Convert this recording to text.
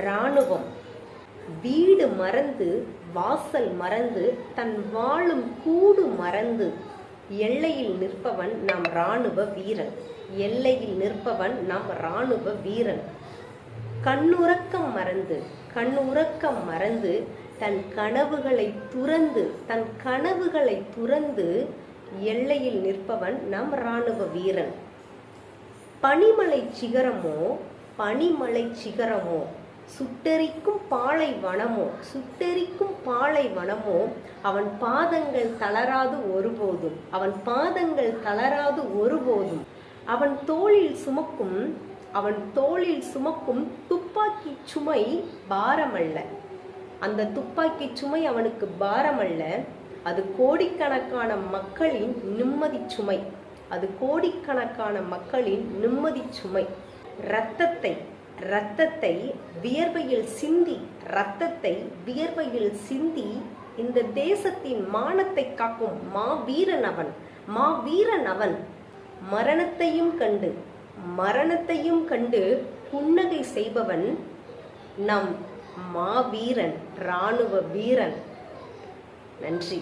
இராணுவம் வீடு மறந்து வாசல் மறந்து தன் வாழும் கூடு மறந்து எல்லையில் நிற்பவன் நம் இராணுவ வீரன். எல்லையில் நிற்பவன் நம் இராணுவ வீரன். கண்ணுறக்கம் மறந்து தன் கனவுகளை துறந்து எல்லையில் நிற்பவன் நம் இராணுவ வீரன். பனிமலை சிகரமோ சுட்டெரிக்கும் பாலைவனமோ அவன் பாதங்கள் தளராது ஒருபோதும். அவன் தோளில் சுமக்கும் துப்பாக்கி சுமை பாரமல்ல. அந்த துப்பாக்கி சுமை அவனுக்கு பாரமல்ல. அது கோடிக்கணக்கான மக்களின் நிம்மதி சுமை. இரத்தத்தை வியர்வையில் சிந்தி இந்த தேசத்தின் மானத்தை காக்கும் மாவீரன் அவன். மரணத்தையும் கண்டு புன்னகை செய்பவன் நம் மாவீரன், இராணுவ வீரன். நன்றி.